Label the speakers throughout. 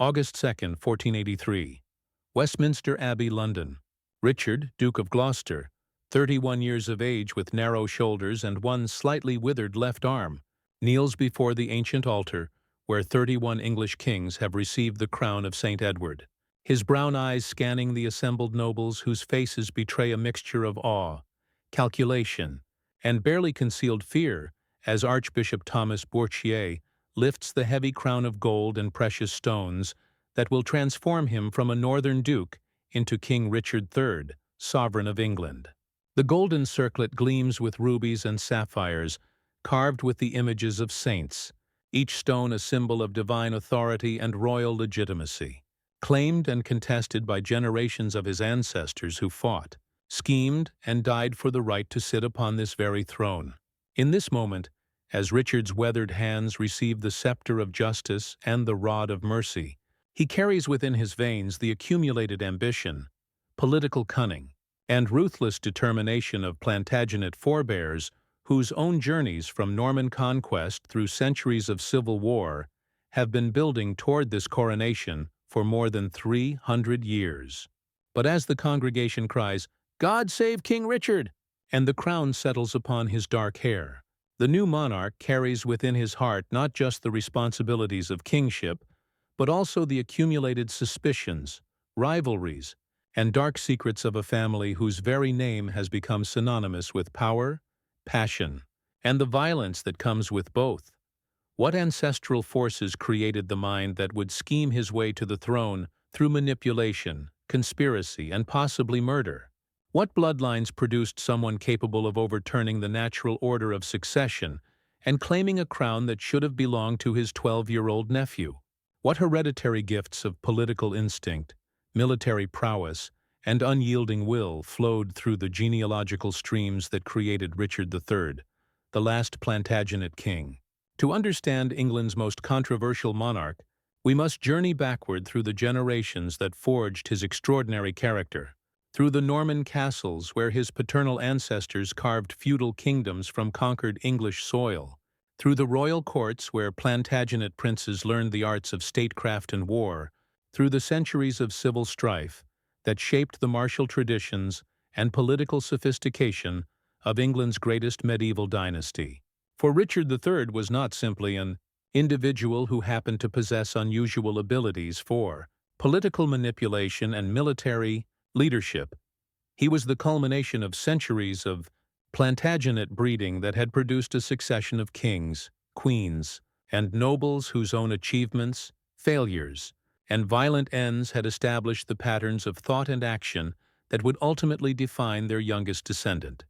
Speaker 1: August 2nd, 1483. Westminster Abbey, London. Richard, Duke of Gloucester, 31 years of age with narrow shoulders and one slightly withered left arm, kneels before the ancient altar where 31 English kings have received the crown of St. Edward, his brown eyes scanning the assembled nobles whose faces betray a mixture of awe, calculation, and barely concealed fear as Archbishop Thomas Bourchier lifts the heavy crown of gold and precious stones that will transform him from a northern duke into King Richard III, sovereign of England. The golden circlet gleams with rubies and sapphires, carved with the images of saints, each stone a symbol of divine authority and royal legitimacy, claimed and contested by generations of his ancestors who fought, schemed, and died for the right to sit upon this very throne. In this moment, as Richard's weathered hands receive the scepter of justice and the rod of mercy, he carries within his veins the accumulated ambition, political cunning, and ruthless determination of Plantagenet forebears whose own journeys from Norman conquest through centuries of civil war have been building toward this coronation for more than 300 years. But as the congregation cries, "God save King Richard!" and the crown settles upon his dark hair, the new monarch carries within his heart not just the responsibilities of kingship, but also the accumulated suspicions, rivalries, and dark secrets of a family whose very name has become synonymous with power, passion, and the violence that comes with both. What ancestral forces created the mind that would scheme his way to the throne through manipulation, conspiracy, and possibly murder? What bloodlines produced someone capable of overturning the natural order of succession and claiming a crown that should have belonged to his 12-year-old nephew? What hereditary gifts of political instinct, military prowess, and unyielding will flowed through the genealogical streams that created Richard III, the last Plantagenet king? To understand England's most controversial monarch, we must journey backward through the generations that forged his extraordinary character, through the Norman castles where his paternal ancestors carved feudal kingdoms from conquered English soil, through the royal courts where Plantagenet princes learned the arts of statecraft and war, through the centuries of civil strife that shaped the martial traditions and political sophistication of England's greatest medieval dynasty. For Richard III was not simply an individual who happened to possess unusual abilities for political manipulation and military leadership. He was the culmination of centuries of Plantagenet breeding that had produced a succession of kings, queens, and nobles whose own achievements, failures, and violent ends had established the patterns of thought and action that would ultimately define their youngest descendant.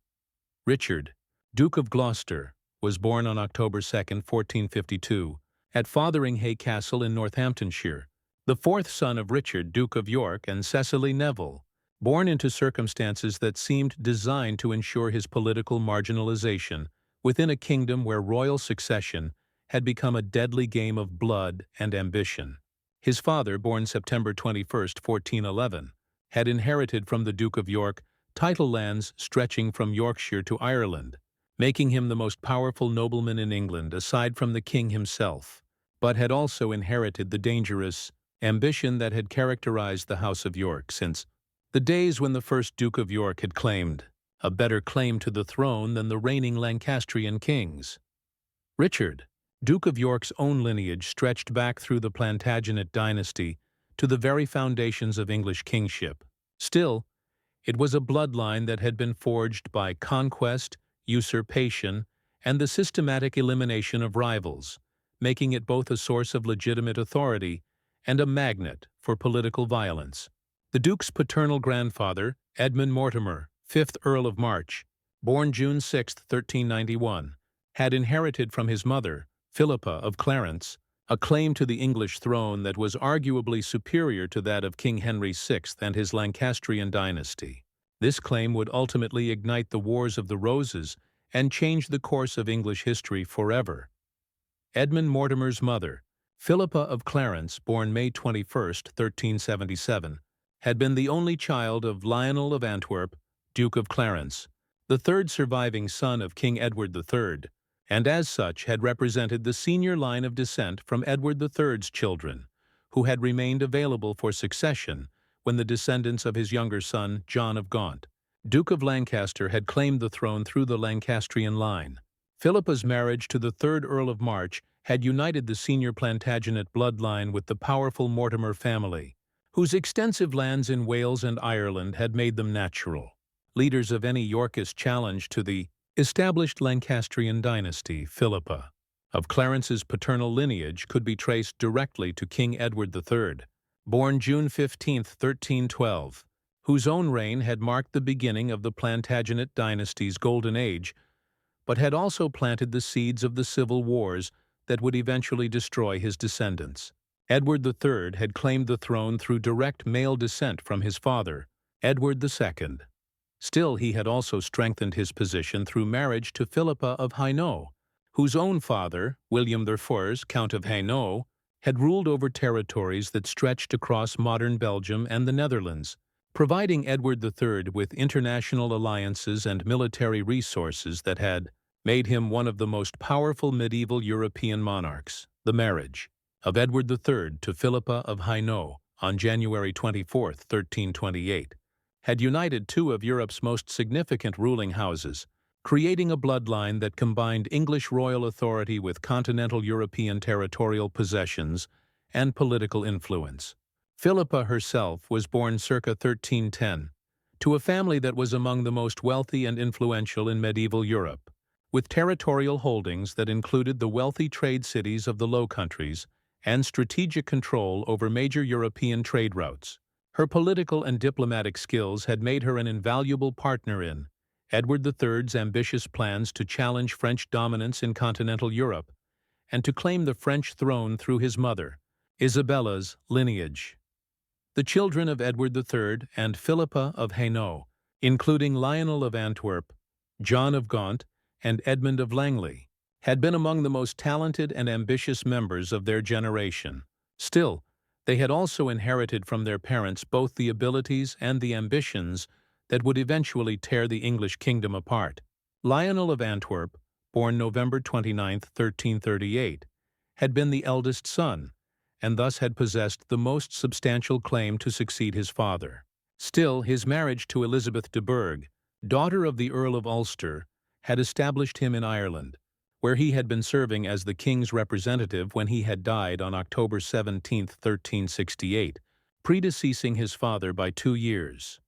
Speaker 1: Richard, Duke of Gloucester, was born on October 2nd, 1452, at Fotheringhay Castle in Northamptonshire, the fourth son of Richard, Duke of York, and Cecily Neville, born into circumstances that seemed designed to ensure his political marginalization within a kingdom where royal succession had become a deadly game of blood and ambition. His father, born September 21st, 1411, had inherited from the Duke of York title lands stretching from Yorkshire to Ireland, making him the most powerful nobleman in England aside from the king himself, but had also inherited the dangerous ambition that had characterized the House of York since the days when the first Duke of York had claimed a better claim to the throne than the reigning Lancastrian kings. Richard, Duke of York's own lineage stretched back through the Plantagenet dynasty to the very foundations of English kingship. Still, it was a bloodline that had been forged by conquest, usurpation, and the systematic elimination of rivals, making it both a source of legitimate authority and a magnet for political violence. The Duke's paternal grandfather, Edmund Mortimer, 5th Earl of March, born June 6, 1391, had inherited from his mother, Philippa of Clarence, a claim to the English throne that was arguably superior to that of King Henry VI and his Lancastrian dynasty. This claim would ultimately ignite the Wars of the Roses and change the course of English history forever. Edmund Mortimer's mother, Philippa of Clarence, born May 21, 1377, had been the only child of Lionel of Antwerp, Duke of Clarence, the third surviving son of King Edward III, and as such had represented the senior line of descent from Edward III's children, who had remained available for succession when the descendants of his younger son, John of Gaunt, Duke of Lancaster, had claimed the throne through the Lancastrian line. Philippa's marriage to the 3rd Earl of March had united the senior Plantagenet bloodline with the powerful Mortimer family, whose extensive lands in Wales and Ireland had made them natural leaders of any Yorkist challenge to the established Lancastrian dynasty. Philippa, of Clarence's paternal lineage, could be traced directly to King Edward III, born June 15, 1312, whose own reign had marked the beginning of the Plantagenet dynasty's golden age, but had also planted the seeds of the civil wars that would eventually destroy his descendants. Edward III had claimed the throne through direct male descent from his father, Edward II. Still, he had also strengthened his position through marriage to Philippa of Hainaut, whose own father, William I, Count of Hainaut, had ruled over territories that stretched across modern Belgium and the Netherlands, providing Edward III with international alliances and military resources that had made him one of the most powerful medieval European monarchs. The marriage of Edward III to Philippa of Hainaut on January 24, 1328, had united two of Europe's most significant ruling houses, creating a bloodline that combined English royal authority with continental European territorial possessions and political influence. Philippa herself was born circa 1310 to a family that was among the most wealthy and influential in medieval Europe, with territorial holdings that included the wealthy trade cities of the Low Countries and strategic control over major European trade routes. Her political and diplomatic skills had made her an invaluable partner in Edward III's ambitious plans to challenge French dominance in continental Europe and to claim the French throne through his mother, Isabella's, lineage. The children of Edward III and Philippa of Hainaut, including Lionel of Antwerp, John of Gaunt, and Edmund of Langley, had been among the most talented and ambitious members of their generation. Still, they had also inherited from their parents both the abilities and the ambitions that would eventually tear the English kingdom apart. Lionel of Antwerp, born November 29, 1338, had been the eldest son, and thus had possessed the most substantial claim to succeed his father. Still, his marriage to Elizabeth de Burgh, daughter of the Earl of Ulster, had established him in Ireland, where he had been serving as the king's representative when he had died on October 17, 1368, predeceasing his father by 2 years.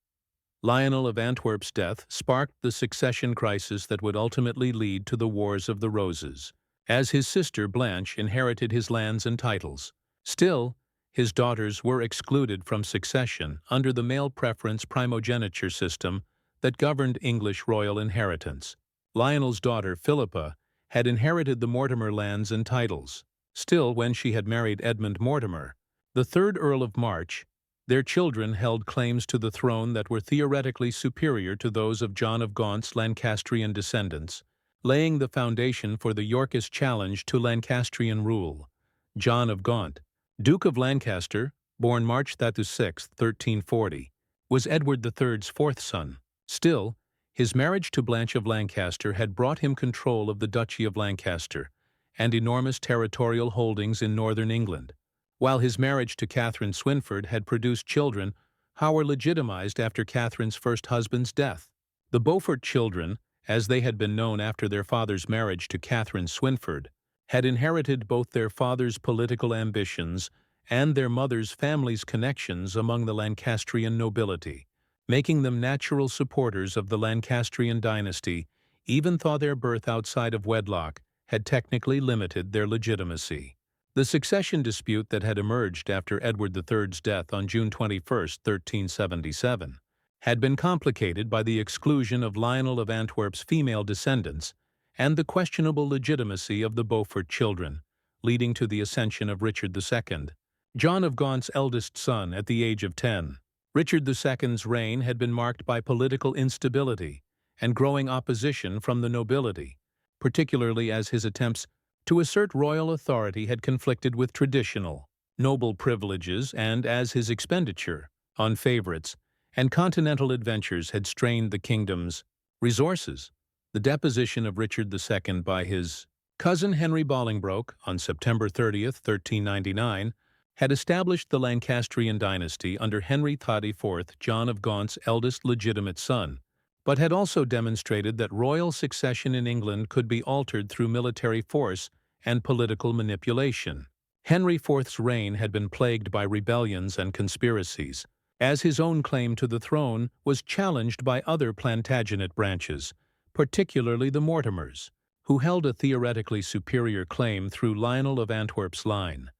Speaker 1: Lionel of Antwerp's death sparked the succession crisis that would ultimately lead to the Wars of the Roses, as his sister Blanche inherited his lands and titles. Still, his daughters were excluded from succession under the male preference primogeniture system that governed English royal inheritance. Lionel's daughter, Philippa, had inherited the Mortimer lands and titles. Still, when she had married Edmund Mortimer, the 3rd Earl of March, their children held claims to the throne that were theoretically superior to those of John of Gaunt's Lancastrian descendants, laying the foundation for the Yorkist challenge to Lancastrian rule. John of Gaunt, Duke of Lancaster, born March 6, 1340, was Edward III's 4th son. Still, his marriage to Blanche of Lancaster had brought him control of the Duchy of Lancaster and enormous territorial holdings in northern England, while his marriage to Catherine Swynford had produced children who were legitimized after Catherine's first husband's death. The Beaufort children, as they had been known after their father's marriage to Catherine Swynford, had inherited both their father's political ambitions and their mother's family's connections among the Lancastrian nobility, making them natural supporters of the Lancastrian dynasty, even though their birth outside of wedlock had technically limited their legitimacy. The succession dispute that had emerged after Edward III's death on June 21, 1377, had been complicated by the exclusion of Lionel of Antwerp's female descendants and the questionable legitimacy of the Beaufort children, leading to the ascension of Richard II, John of Gaunt's eldest son, at the age of 10. Richard II's reign had been marked by political instability and growing opposition from the nobility, particularly as his attempts to assert royal authority had conflicted with traditional, noble privileges and as his expenditure on favorites and continental adventures had strained the kingdom's resources. The deposition of Richard II by his cousin Henry Bolingbroke on September 30, 1399, had established the Lancastrian dynasty under Henry IV, John of Gaunt's eldest legitimate son, but had also demonstrated that royal succession in England could be altered through military force and political manipulation. Henry IV's reign had been plagued by rebellions and conspiracies, as his own claim to the throne was challenged by other Plantagenet branches, particularly the Mortimers, who held a theoretically superior claim through Lionel of Antwerp's line.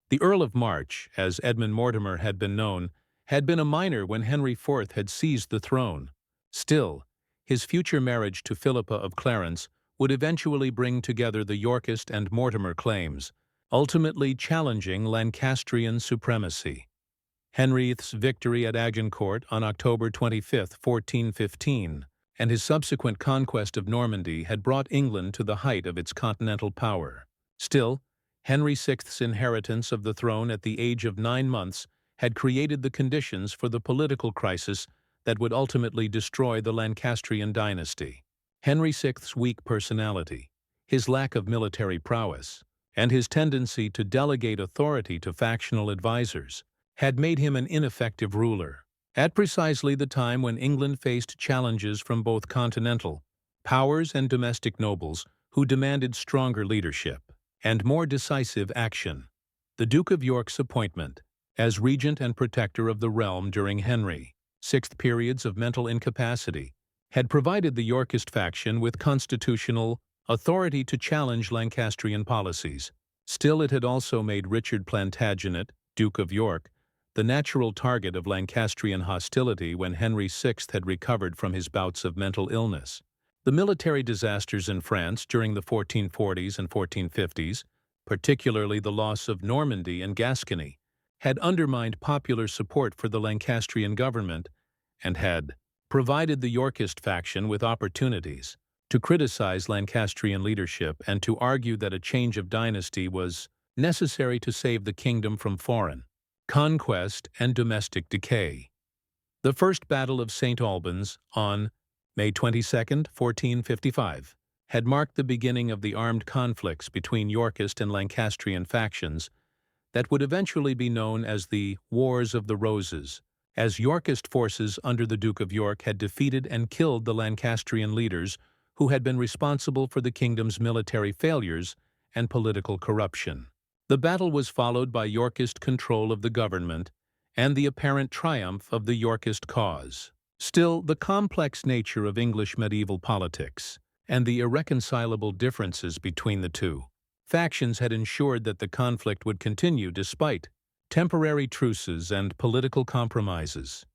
Speaker 1: The Earl of March, as Edmund Mortimer had been known, had been a minor when Henry IV had seized the throne. Still, his future marriage to Philippa of Clarence would eventually bring together the Yorkist and Mortimer claims, ultimately challenging Lancastrian supremacy. Henry's victory at Agincourt on October 25, 1415, and his subsequent conquest of Normandy had brought England to the height of its continental power. Still, Henry VI's inheritance of the throne at the age of 9 months had created the conditions for the political crisis that would ultimately destroy the Lancastrian dynasty. Henry VI's weak personality, his lack of military prowess, and his tendency to delegate authority to factional advisors had made him an ineffective ruler. At precisely the time when England faced challenges from both continental powers and domestic nobles who demanded stronger leadership and more decisive action, the Duke of York's appointment as regent and protector of the realm during Henry VI's periods of mental incapacity had provided the Yorkist faction with constitutional authority to challenge Lancastrian policies. Still, it had also made Richard Plantagenet, Duke of York, the natural target of Lancastrian hostility when Henry VI had recovered from his bouts of mental illness. The military disasters in France during the 1440s and 1450s, particularly the loss of Normandy and Gascony, had undermined popular support for the Lancastrian government and had provided the Yorkist faction with opportunities to criticize Lancastrian leadership and to argue that a change of dynasty was necessary to save the kingdom from foreign conquest and domestic decay. The First Battle of St. Albans on May 22, 1455, had marked the beginning of the armed conflicts between Yorkist and Lancastrian factions that would eventually be known as the Wars of the Roses, as Yorkist forces under the Duke of York had defeated and killed the Lancastrian leaders who had been responsible for the kingdom's military failures and political corruption. The battle was followed by Yorkist control of the government and the apparent triumph of the Yorkist cause. Still, the complex nature of English medieval politics and the irreconcilable differences between the two factions had ensured that the conflict would continue despite temporary truces and political compromises.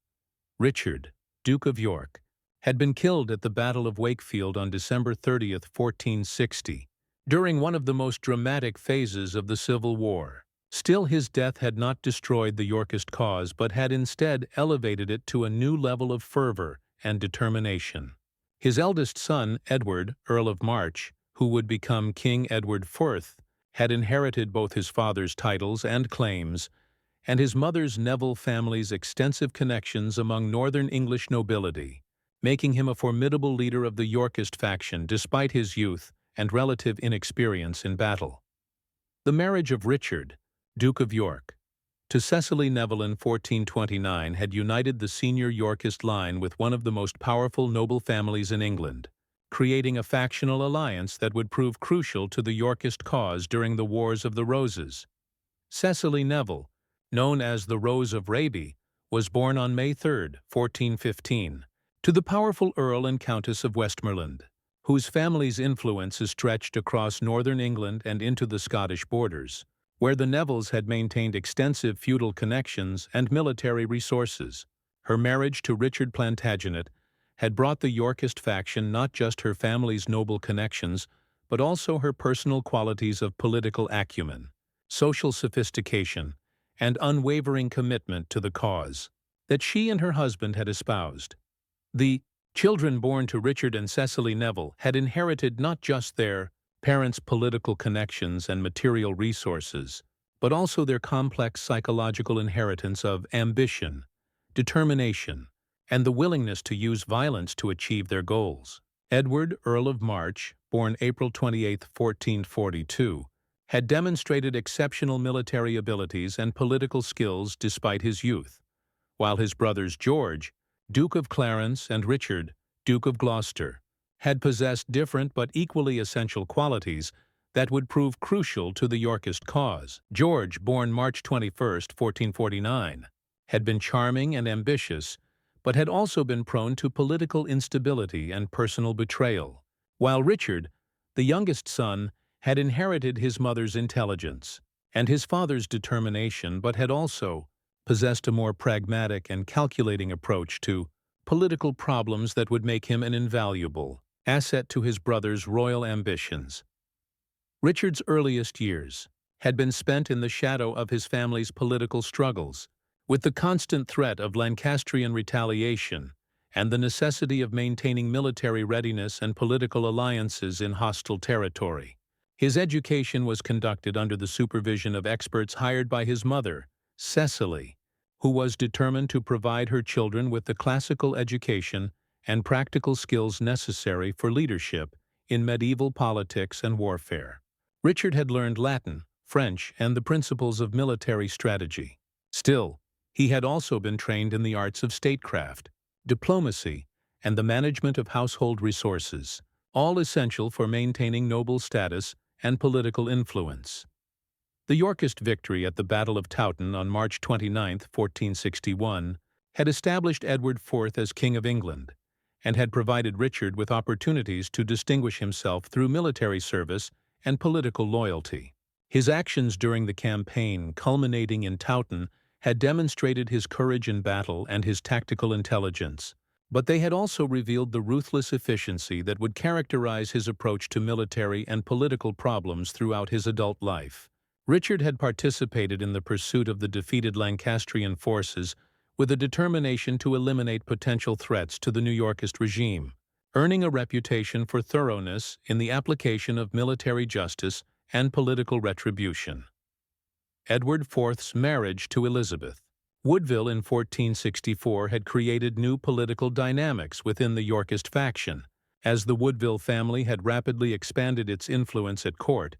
Speaker 1: Richard, Duke of York, had been killed at the Battle of Wakefield on December 30, 1460, during one of the most dramatic phases of the Civil War. Still, his death had not destroyed the Yorkist cause but had instead elevated it to a new level of fervor and determination. His eldest son, Edward, Earl of March, who would become King Edward IV, had inherited both his father's titles and claims, and his mother's Neville family's extensive connections among northern English nobility, making him a formidable leader of the Yorkist faction despite his youth and relative inexperience in battle. The marriage of Richard, Duke of York, to Cecily Neville in 1429 had united the senior Yorkist line with one of the most powerful noble families in England, creating a factional alliance that would prove crucial to the Yorkist cause during the Wars of the Roses. Cecily Neville, known as the Rose of Raby, was born on May 3, 1415, to the powerful Earl and Countess of Westmoreland, whose family's influence stretched across northern England and into the Scottish borders, where the Nevilles had maintained extensive feudal connections and military resources. Her marriage to Richard Plantagenet had brought the Yorkist faction not just her family's noble connections, but also her personal qualities of political acumen, social sophistication, and unwavering commitment to the cause that she and her husband had espoused. The children born to Richard and Cecily Neville had inherited not just their parents' political connections and material resources, but also their complex psychological inheritance of ambition, determination, and the willingness to use violence to achieve their goals. Edward, Earl of March, born April 28, 1442, had demonstrated exceptional military abilities and political skills despite his youth, while his brothers George, Duke of Clarence, and Richard, Duke of Gloucester, had possessed different but equally essential qualities that would prove crucial to the Yorkist cause. George, born March 21, 1449, had been charming and ambitious, but had also been prone to political instability and personal betrayal, while Richard, the youngest son, had inherited his mother's intelligence and his father's determination, but had also possessed a more pragmatic and calculating approach to political problems that would make him an invaluable asset to his brother's royal ambitions. Richard's earliest years had been spent in the shadow of his family's political struggles, with the constant threat of Lancastrian retaliation and the necessity of maintaining military readiness and political alliances in hostile territory. His education was conducted under the supervision of experts hired by his mother, Cecily, who was determined to provide her children with the classical education and practical skills necessary for leadership in medieval politics and warfare. Richard had learned Latin, French, and the principles of military strategy. Still, he had also been trained in the arts of statecraft, diplomacy, and the management of household resources, all essential for maintaining noble status and political influence. The Yorkist victory at the Battle of Towton on March 29, 1461, had established Edward IV as King of England, and had provided Richard with opportunities to distinguish himself through military service and political loyalty. His actions during the campaign, culminating in Towton, had demonstrated his courage in battle and his tactical intelligence, but they had also revealed the ruthless efficiency that would characterize his approach to military and political problems throughout his adult life. Richard had participated in the pursuit of the defeated Lancastrian forces with a determination to eliminate potential threats to the New Yorkist regime, earning a reputation for thoroughness in the application of military justice and political retribution. Edward IV's marriage to Elizabeth. Woodville in 1464 had created new political dynamics within the Yorkist faction, as the Woodville family had rapidly expanded its influence at court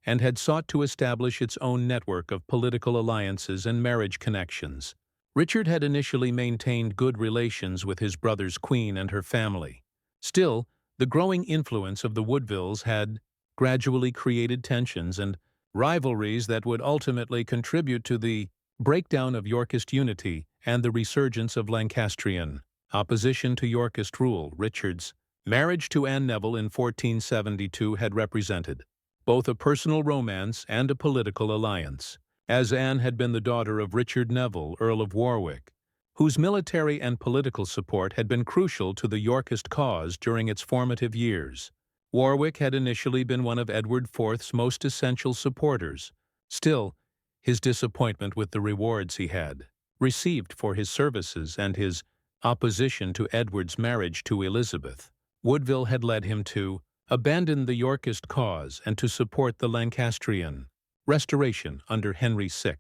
Speaker 1: and had sought to establish its own network of political alliances and marriage connections. Richard had initially maintained good relations with his brother's queen and her family. Still, the growing influence of the Woodvilles had gradually created tensions and rivalries that would ultimately contribute to the breakdown of Yorkist unity and the resurgence of Lancastrian opposition to Yorkist rule. Richard's marriage to Anne Neville in 1472 had represented both a personal romance and a political alliance, as Anne had been the daughter of Richard Neville, Earl of Warwick, whose military and political support had been crucial to the Yorkist cause during its formative years. Warwick had initially been one of Edward IV's most essential supporters. Still, his disappointment with the rewards he had received for his services and his opposition to Edward's marriage to Elizabeth, Woodville had led him to abandon the Yorkist cause and to support the Lancastrian restoration under Henry VI.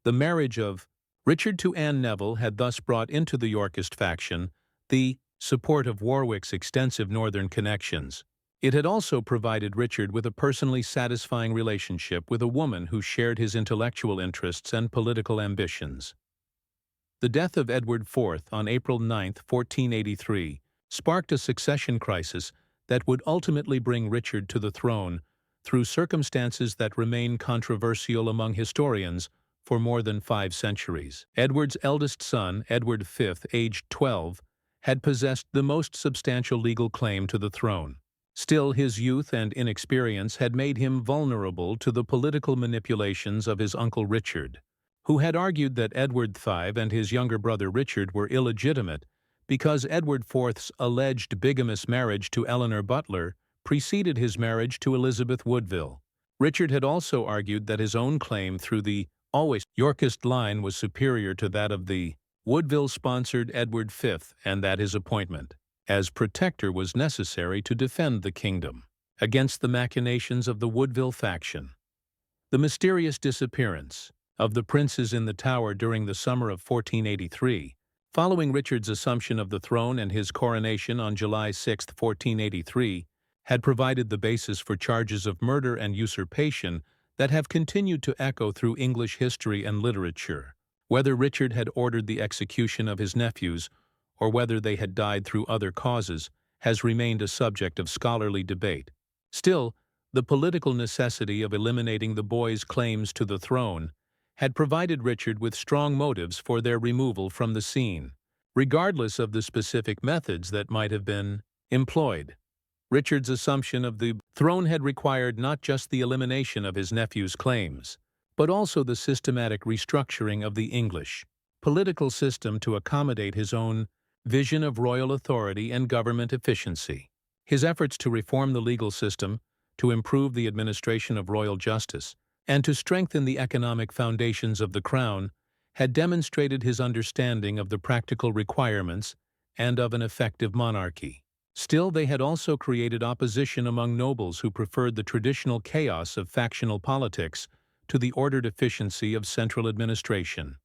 Speaker 1: The marriage of Richard to Anne Neville had thus brought into the Yorkist faction the support of Warwick's extensive northern connections. It had also provided Richard with a personally satisfying relationship with a woman who shared his intellectual interests and political ambitions. The death of Edward IV on April 9, 1483, sparked a succession crisis that would ultimately bring Richard to the throne through circumstances that remain controversial among historians for more than 5 centuries. Edward's eldest son, Edward V, aged 12, had possessed the most substantial legal claim to the throne. Still, his youth and inexperience had made him vulnerable to the political manipulations of his uncle Richard, who had argued that Edward V and his younger brother Richard were illegitimate because Edward IV's alleged bigamous marriage to Eleanor Butler preceded his marriage to Elizabeth Woodville. Richard had also argued that his own claim through the always Yorkist line was superior to that of the Woodville-sponsored Edward V, and that his appointment as protector was necessary to defend the kingdom against the machinations of the Woodville faction. The mysterious disappearance of the princes in the Tower during the summer of 1483, following Richard's assumption of the throne and his coronation on July 6, 1483, had provided the basis for charges of murder and usurpation that have continued to echo through English history and literature. Whether Richard had ordered the execution of his nephews, or whether they had died through other causes, has remained a subject of scholarly debate. Still, the political necessity of eliminating the boys' claims to the throne had provided Richard with strong motives for their removal from the scene, regardless of the specific methods that might have been employed. Richard's assumption of the throne had required not just the elimination of his nephew's claims, but also the systematic restructuring of the English political system to accommodate his own vision of royal authority and government efficiency. His efforts to reform the legal system, to improve the administration of royal justice, and to strengthen the economic foundations of the crown had demonstrated his understanding of the practical requirements and of an effective monarchy. Still, they had also created opposition among nobles who preferred the traditional chaos of factional politics to the ordered efficiency of central administration.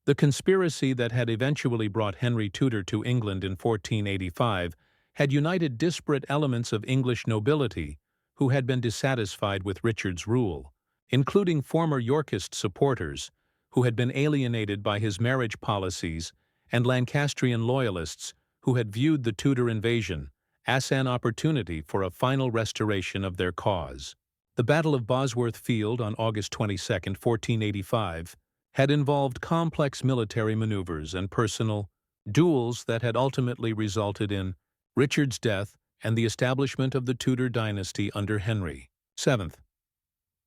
Speaker 1: The conspiracy that had eventually brought Henry Tudor to England in 1485 had united disparate elements of English nobility who had been dissatisfied with Richard's rule, including former Yorkist supporters who had been alienated by his marriage policies and Lancastrian loyalists who had viewed the Tudor invasion as an opportunity for a final restoration of their cause. The Battle of Bosworth Field on August 22, 1485, had involved complex military maneuvers and personal duels that had ultimately resulted in Richard's death and the establishment of the Tudor dynasty under Henry VII.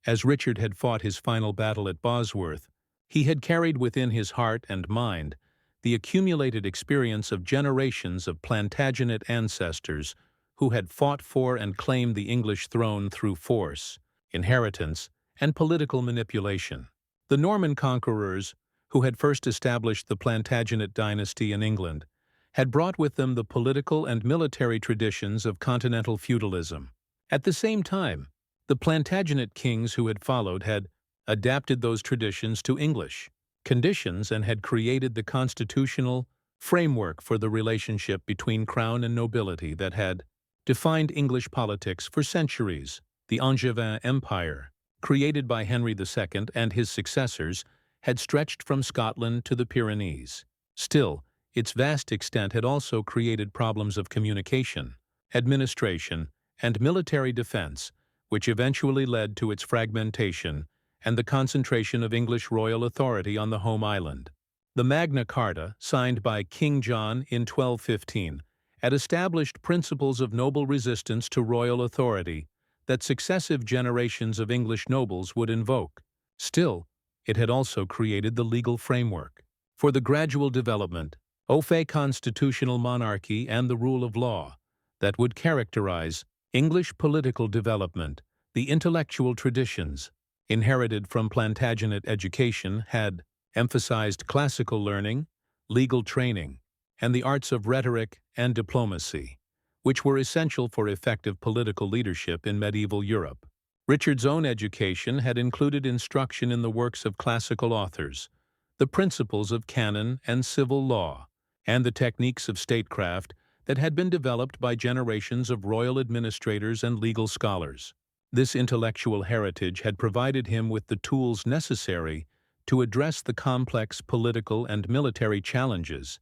Speaker 1: As Richard had fought his final battle at Bosworth, he had carried within his heart and mind the accumulated experience of generations of Plantagenet ancestors who had fought for and claimed the English throne through force, inheritance, and political manipulation. The Norman conquerors, who had first established the Plantagenet dynasty in England, had brought with them the political and military traditions of continental feudalism. At the same time, the Plantagenet kings who had followed had adapted those traditions to English conditions and had created the constitutional framework for the relationship between crown and nobility that had defined English politics for centuries. The Angevin Empire, created by Henry II and his successors, had stretched from Scotland to the Pyrenees. Still, its vast extent had also created problems of communication, administration, and military defense, which eventually led to its fragmentation and the concentration of English royal authority on the home island. The Magna Carta, signed by King John in 1215, had established principles of noble resistance to royal authority that successive generations of English nobles would invoke. Still, it had also created the legal framework for the gradual development of a constitutional monarchy and the rule of law that would characterize English political development. The intellectual traditions inherited from Plantagenet education had emphasized classical learning, legal training, and the arts of rhetoric and diplomacy, which were essential for effective political leadership in medieval Europe. Richard's own education had included instruction in the works of classical authors, the principles of canon and civil law, and the techniques of statecraft that had been developed by generations of royal administrators and legal scholars. This intellectual heritage had provided him with the tools necessary to address the complex political and military challenges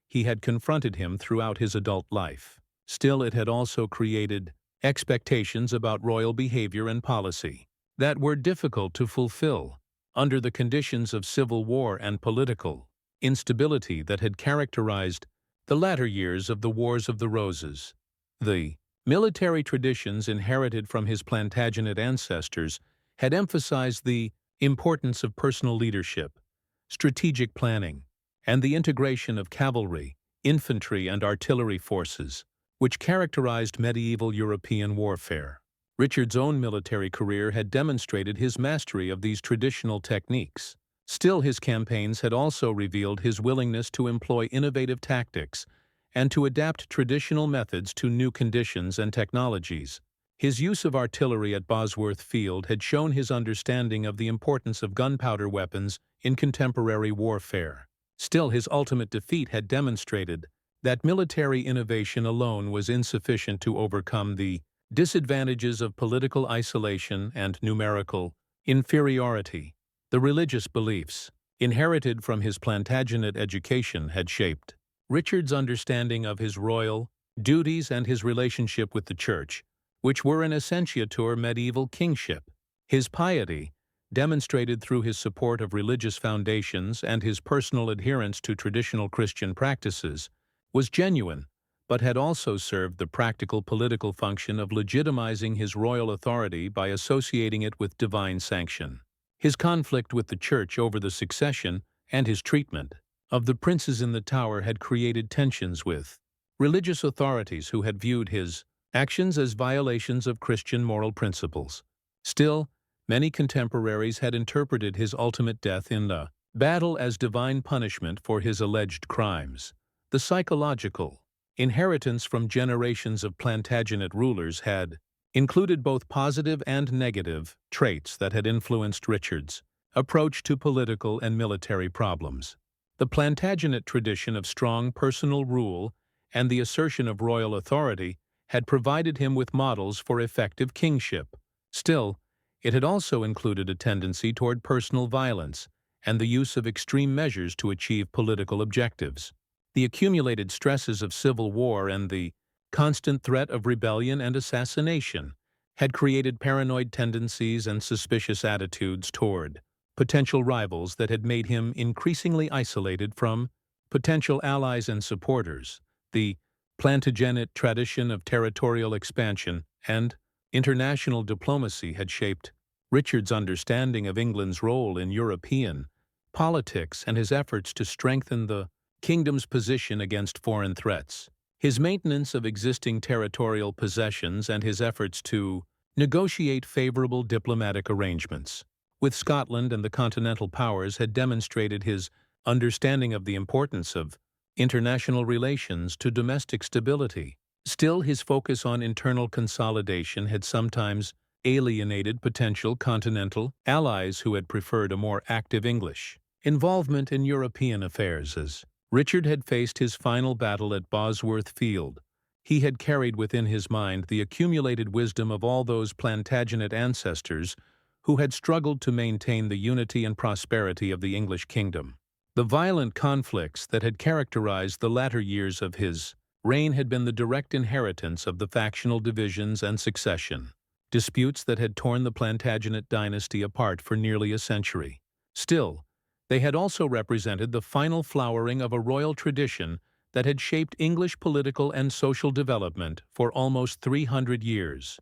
Speaker 1: he had confronted him throughout his adult life. Still, it had also created expectations about royal behavior and policy that were difficult to fulfill under the conditions of civil war and political instability that had characterized the latter years of the Wars of the Roses. The military traditions inherited from his Plantagenet ancestors had emphasized the importance of personal leadership, strategic planning, and the integration of cavalry, infantry, and artillery forces, which characterized medieval European warfare. Richard's own military career had demonstrated his mastery of these traditional techniques. Still, his campaigns had also revealed his willingness to employ innovative tactics and to adapt traditional methods to new conditions and technologies. His use of artillery at Bosworth Field had shown his understanding of the importance of gunpowder weapons in contemporary warfare. Still, his ultimate defeat had demonstrated that military innovation alone was insufficient to overcome the disadvantages of political isolation and numerical Inferiority. The religious beliefs, inherited from his Plantagenet education, had shaped Richard's understanding of his royal duties and his relationship with the Church, which were an essentiatur medieval kingship. His piety, demonstrated through his support of religious foundations and his personal adherence to traditional Christian practices, was genuine, but had also served the practical political function of legitimizing his royal authority by associating it with divine sanction. His conflict with the Church over the succession and his treatment of the princes in the Tower had created tensions with religious authorities who had viewed his actions as violations of Christian moral principles. Still, many contemporaries had interpreted his ultimate death in the battle as divine punishment for his alleged crimes. The psychological inheritance from generations of Plantagenet rulers had included both positive and negative traits that had influenced Richard's approach to political and military problems. The Plantagenet tradition of strong personal rule and the assertion of royal authority had provided him with models for effective kingship. Still, it had also included a tendency toward personal violence and the use of extreme measures to achieve political objectives. The accumulated stresses of civil war and the constant threat of rebellion and assassination had created paranoid tendencies and suspicious attitudes toward potential rivals that had made him increasingly isolated from potential allies and supporters. The Plantagenet tradition of territorial expansion and international diplomacy had shaped Richard's understanding of England's role in European politics and his efforts to strengthen the kingdom's position against foreign threats. His maintenance of existing territorial possessions and his efforts to negotiate favorable diplomatic arrangements with Scotland and the continental powers had demonstrated his understanding of the importance of international relations to domestic stability. Still, his focus on internal consolidation had sometimes alienated potential continental allies who had preferred a more active English involvement in European affairs. As Richard had faced his final battle at Bosworth Field, he had carried within his mind the accumulated wisdom of all those Plantagenet ancestors who had struggled to maintain the unity and prosperity of the English kingdom. The violent conflicts that had characterized the latter years of his reign had been the direct inheritance of the factional divisions and succession disputes that had torn the Plantagenet dynasty apart for nearly a century. Still, they had also represented the final flowering of a royal tradition that had shaped English political and social development for almost 300 years.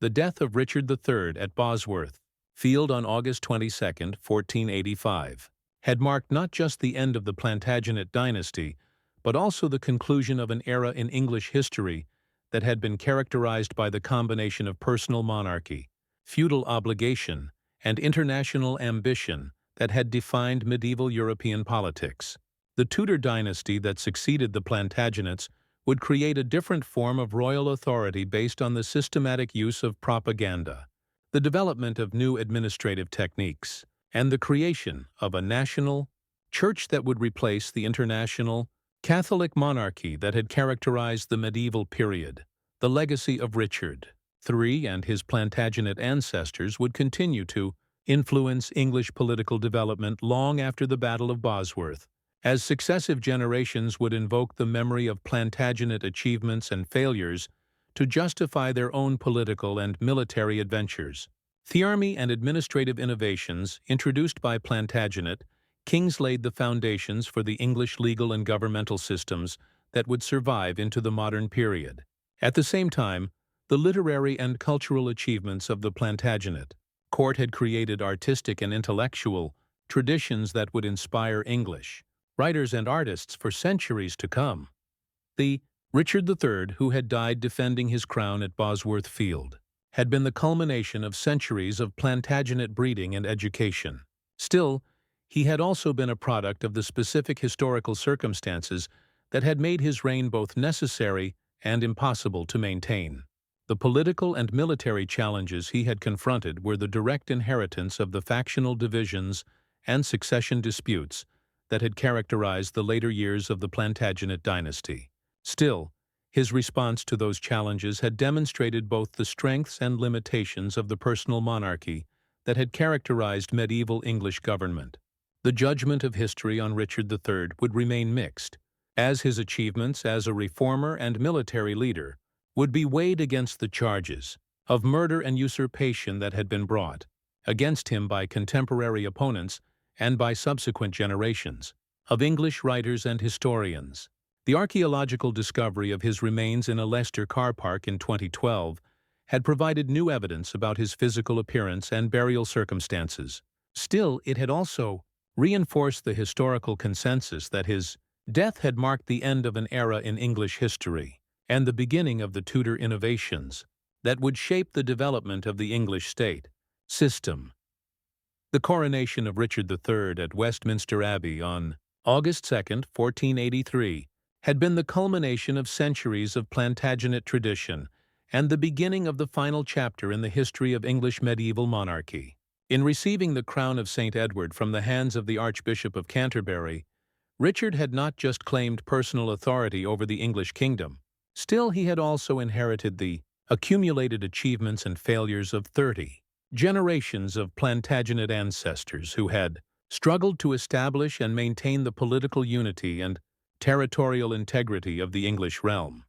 Speaker 1: The death of Richard III at Bosworth Field on August 22, 1485, had marked not just the end of the Plantagenet dynasty, but also the conclusion of an era in English history that had been characterized by the combination of personal monarchy, feudal obligation, and international ambition that had defined medieval European politics. The Tudor dynasty that succeeded the Plantagenets would create a different form of royal authority based on the systematic use of propaganda, the development of new administrative techniques, and the creation of a national church that would replace the international Catholic monarchy that had characterized the medieval period. The legacy of Richard III and his Plantagenet ancestors would continue to influence English political development long after the Battle of Bosworth, as successive generations would invoke the memory of Plantagenet achievements and failures to justify their own political and military adventures. The army and administrative innovations introduced by Plantagenet kings laid the foundations for the English legal and governmental systems that would survive into the modern period. At the same time, the literary and cultural achievements of the Plantagenet court had created artistic and intellectual traditions that would inspire English writers and artists for centuries to come. The Richard III, who had died defending his crown at Bosworth Field, had been the culmination of centuries of Plantagenet breeding and education. Still, he had also been a product of the specific historical circumstances that had made his reign both necessary and impossible to maintain. The political and military challenges he had confronted were the direct inheritance of the factional divisions and succession disputes that had characterized the later years of the Plantagenet dynasty. Still, his response to those challenges had demonstrated both the strengths and limitations of the personal monarchy that had characterized medieval English government. The judgment of history on Richard III would remain mixed, as his achievements as a reformer and military leader would be weighed against the charges of murder and usurpation that had been brought against him by contemporary opponents and by subsequent generations of English writers and historians. The archaeological discovery of his remains in a Leicester car park in 2012 had provided new evidence about his physical appearance and burial circumstances. Still, it had also reinforced the historical consensus that his death had marked the end of an era in English history and the beginning of the Tudor innovations that would shape the development of the English state system. The coronation of Richard III at Westminster Abbey on August 2, 1483, had been the culmination of centuries of Plantagenet tradition and the beginning of the final chapter in the history of English medieval monarchy. In receiving the crown of St. Edward from the hands of the Archbishop of Canterbury, Richard had not just claimed personal authority over the English kingdom. Still, he had also inherited the accumulated achievements and failures of 30 generations of Plantagenet ancestors who had struggled to establish and maintain the political unity and territorial integrity of the English realm.